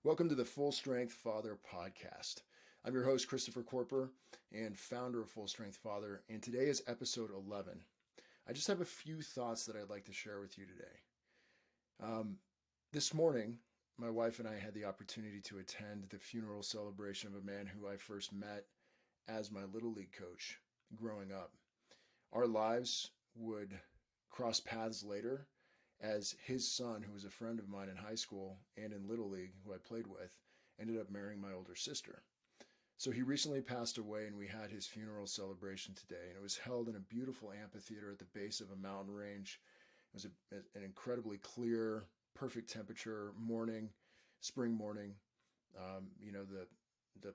Welcome to the Full Strength Father podcast. I'm your host, Christopher Corper, and founder of Full Strength Father, and today is episode 11. I just have a few thoughts that I'd like to share with you today. This morning, my wife and I had the opportunity to attend the funeral celebration of a man who I first met as my Little League coach growing up. Our lives would cross paths later, as his son, who was a friend of mine in high school and in Little League, who I played with, ended up marrying my older sister. So he recently passed away, and we had his funeral celebration today, and it was held in a beautiful amphitheater at the base of a mountain range. It was an incredibly clear, perfect temperature morning, spring morning. The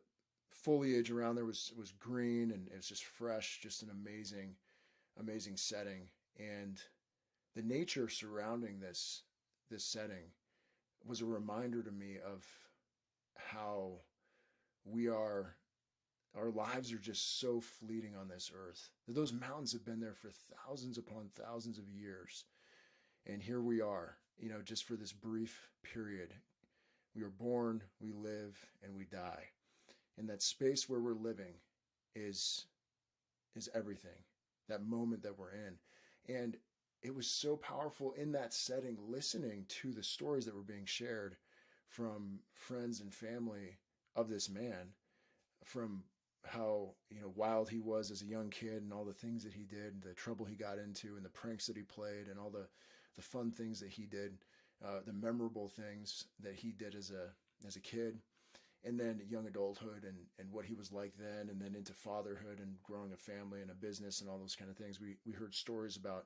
foliage around there was green, and it was just fresh, just an amazing setting. And the nature surrounding this setting was a reminder to me of how our lives are just so fleeting on this earth. Those mountains have been there for thousands upon thousands of years. And here we are, just for this brief period. We are born, we live, and we die. And that space where we're living is everything, that moment that we're in. And it was so powerful in that setting, listening to the stories that were being shared from friends and family of this man, from how wild he was as a young kid and all the things that he did, and the trouble he got into, and the pranks that he played, and all the fun things that he did, the memorable things that he did as a kid, and then young adulthood and what he was like then, and then into fatherhood and growing a family and a business and all those kind of things. We heard stories about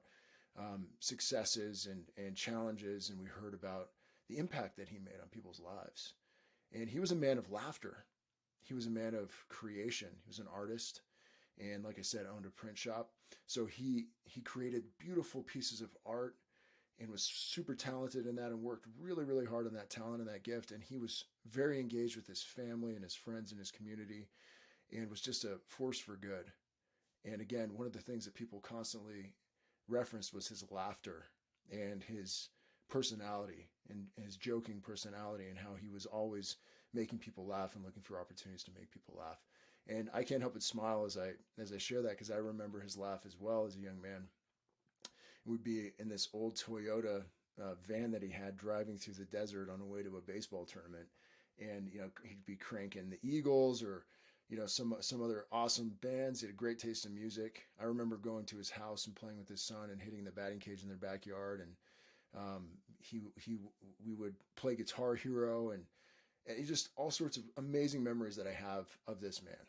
successes and challenges, and we heard about the impact that he made on people's lives. And he was a man of laughter. He was a man of creation. He was an artist, and like I said, owned a print shop. So he created beautiful pieces of art and was super talented in that, and worked really, really hard on that talent and that gift. And he was very engaged with his family and his friends and his community, and was just a force for good. And again, one of the things that people constantly referenced was his laughter and his personality and his joking personality, and how he was always making people laugh and looking for opportunities to make people laugh. And I can't help but smile as I share that, because I remember his laugh as well as a young man. We'd be in this old Toyota van that he had, driving through the desert on the way to a baseball tournament, and he'd be cranking the Eagles or some other awesome bands. He had a great taste in music. I remember going to his house and playing with his son and hitting the batting cage in their backyard. And we would play Guitar Hero, and just all sorts of amazing memories that I have of this man.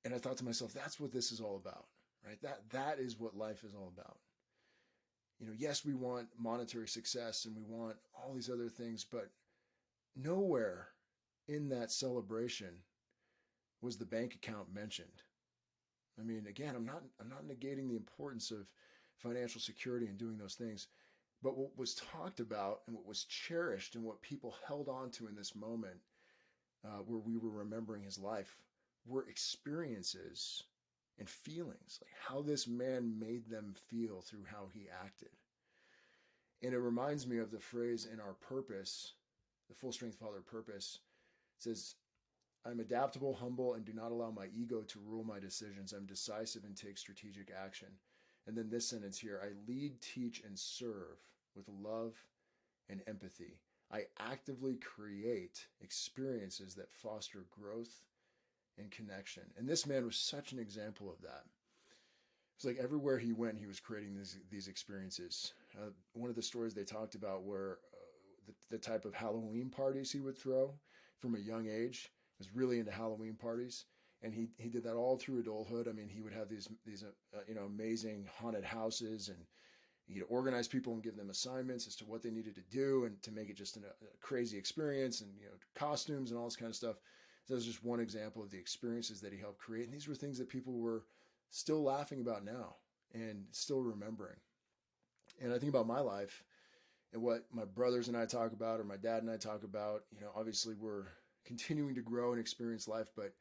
And I thought to myself, that's what this is all about, right? That is what life is all about. Yes, we want monetary success and we want all these other things, but nowhere in that celebration was the bank account mentioned. I mean, again, I'm not negating the importance of financial security and doing those things, but what was talked about and what was cherished and what people held on to in this moment, where we were remembering his life, were experiences and feelings, like how this man made them feel through how he acted. And it reminds me of the phrase in our purpose, the Full Strength Father purpose. It says, I'm adaptable, humble, and do not allow my ego to rule my decisions. I'm decisive and take strategic action. And then this sentence here, I lead, teach, and serve with love and empathy. I actively create experiences that foster growth and connection. And this man was such an example of that. It's like everywhere he went, he was creating these experiences. One of the stories they talked about were the type of Halloween parties he would throw from a young age. He was really into Halloween parties, and he did that all through adulthood. I mean, he would have these amazing haunted houses, and he'd organize people and give them assignments as to what they needed to do and to make it just a crazy experience, and costumes and all this kind of stuff. So that was just one example of the experiences that he helped create, and these were things that people were still laughing about now and still remembering. And I think about my life and what my brothers and I talk about, or my dad and I talk about. Obviously we're continuing to grow and experience life, but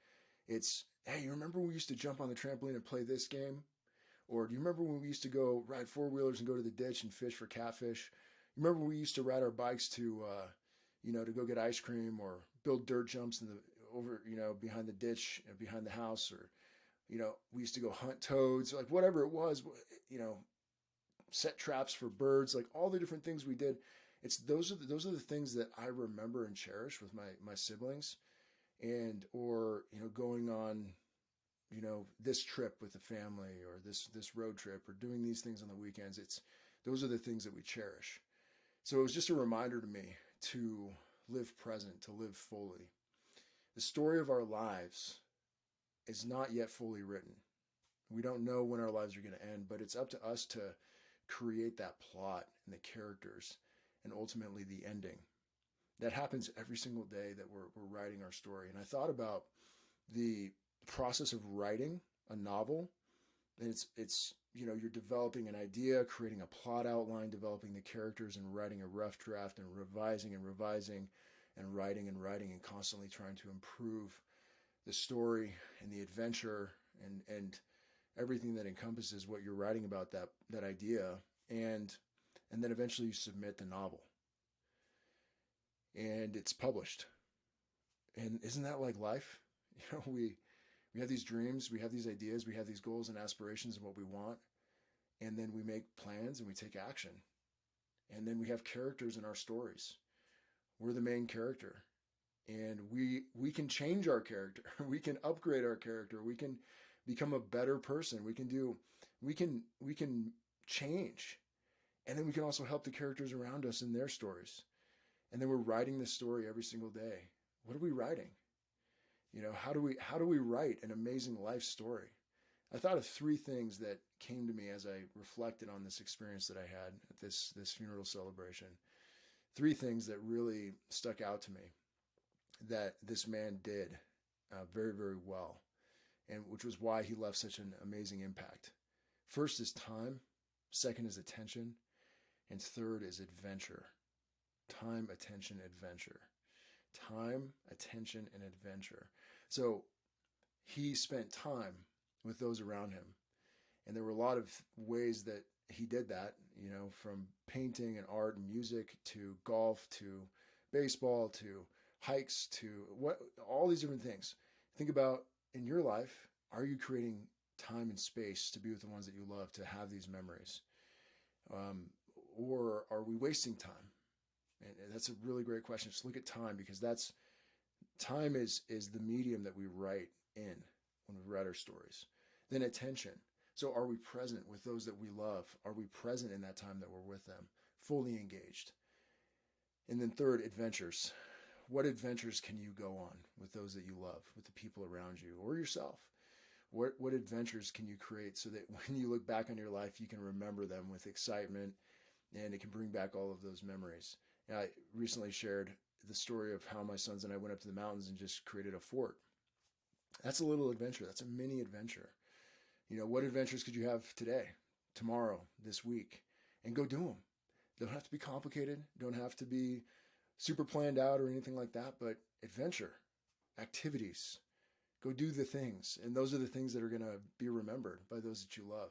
it's, hey, you remember when we used to jump on the trampoline and play this game? Or do you remember when we used to go ride four-wheelers and go to the ditch and fish for catfish? You remember when we used to ride our bikes to to go get ice cream or build dirt jumps behind the ditch, behind the house, or, we used to go hunt toads, like whatever it was, set traps for birds, like all the different things we did. Those are the things that I remember and cherish with my siblings, and or going on this trip with the family, or this road trip, or doing these things on the weekends. Those are the things that we cherish. So it was just a reminder to me to live present, to live fully. The story of our lives is not yet fully written. We don't know when our lives are going to end, but it's up to us to create that plot and the characters and ultimately the ending. That happens every single day that we're writing our story. And I thought about the process of writing a novel. And it's you're developing an idea, creating a plot outline, developing the characters, and writing a rough draft, and revising and revising, and writing and constantly trying to improve the story and the adventure and everything that encompasses what you're writing about that idea, and then eventually you submit the novel and it's published. And isn't that like life? We have these dreams, we have these ideas, we have these goals and aspirations and what we want, and then we make plans and we take action, and then we have characters in our stories. We're the main character, and we can change our character. We can upgrade our character. We can become a better person. We can change, and then we can also help the characters around us in their stories. And then we're writing this story every single day. What are we writing? How do we write an amazing life story? I thought of 3 things that came to me as I reflected on this experience that I had at this funeral celebration. 3 things that really stuck out to me that this man did very, very well, and which was why he left such an amazing impact. First is time, second is attention, and third is adventure. Time, attention, adventure. Time, attention, and adventure. So he spent time with those around him. And there were a lot of ways that he did that, from painting and art and music to golf to baseball to hikes to all these different things. Think about, in your life, are you creating time and space to be with the ones that you love, to have these memories? Or are we wasting time? And that's a really great question. Just look at time, because time is the medium that we write in when we write our stories. Then attention. So are we present with those that we love? Are we present in that time that we're with them, fully engaged? And then third, adventures. What adventures can you go on with those that you love, with the people around you, or yourself? What adventures can you create so that when you look back on your life, you can remember them with excitement, and it can bring back all of those memories? And I recently shared the story of how my sons and I went up to the mountains and just created a fort. That's a little adventure. That's a mini adventure. What adventures could you have today, tomorrow, this week? And go do them. Don't have to be complicated. Don't have to be super planned out or anything like that, but adventure, activities. Go do the things. And those are the things that are going to be remembered by those that you love.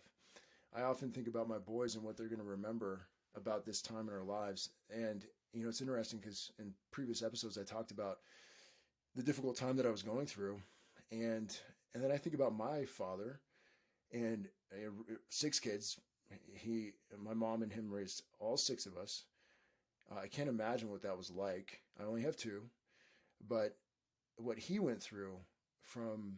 I often think about my boys and what they're going to remember about this time in our lives. And, it's interesting because in previous episodes, I talked about the difficult time that I was going through. And then I think about my father and 6 kids. My mom and him raised all 6 of us. I can't imagine what that was like. I only have 2, but what he went through from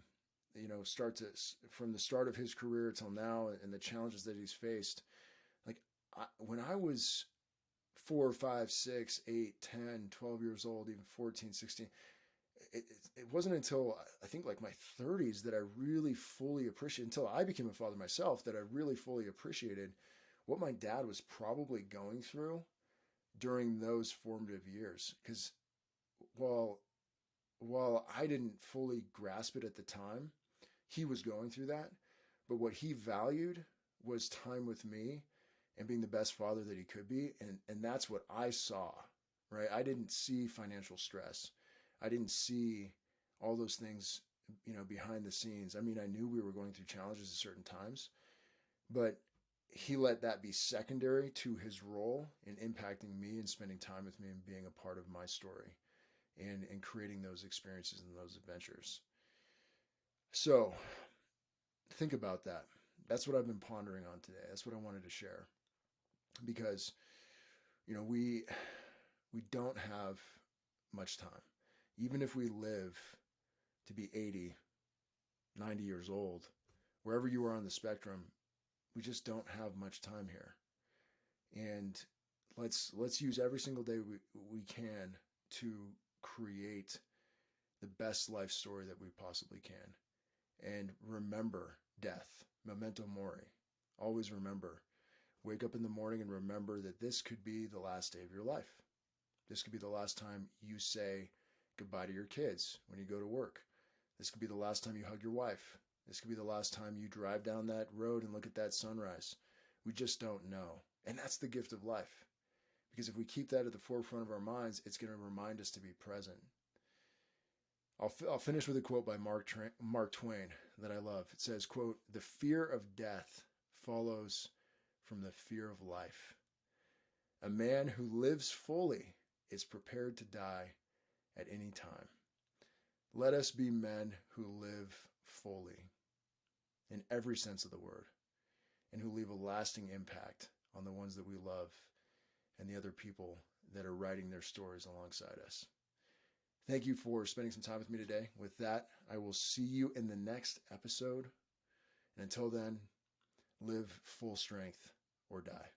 from the start of his career till now, and the challenges that he's faced. When I was 4, 5, 6, 8, 10, 12 years old, even 14, 16, it wasn't until I think like my 30s that I really fully appreciated, until I became a father myself, that I really fully appreciated what my dad was probably going through during those formative years. Because while I didn't fully grasp it at the time, he was going through that. But what he valued was time with me and being the best father that he could be. And that's what I saw, right? I didn't see financial stress. I didn't see all those things, behind the scenes. I mean, I knew we were going through challenges at certain times, but he let that be secondary to his role in impacting me and spending time with me and being a part of my story and creating those experiences and those adventures. So think about that. That's what I've been pondering on today. That's what I wanted to share, because we don't have much time. Even if we live to be 80, 90 years old, wherever you are on the spectrum, we just don't have much time here. And let's use every single day we can to create the best life story that we possibly can. And remember death. Memento Mori. Always remember. Wake up in the morning and remember that this could be the last day of your life. This could be the last time you say goodbye to your kids when you go to work. This could be the last time you hug your wife. This could be the last time you drive down that road and look at that sunrise. We just don't know. And that's the gift of life. Because if we keep that at the forefront of our minds, it's going to remind us to be present. I'll finish with a quote by Mark Twain that I love. It says, quote, "The fear of death follows from the fear of life. A man who lives fully is prepared to die at any time." Let us be men who live fully in every sense of the word, and who leave a lasting impact on the ones that we love and the other people that are writing their stories alongside us. Thank you for spending some time with me today. With that, I will see you in the next episode. And until then, live full strength or die.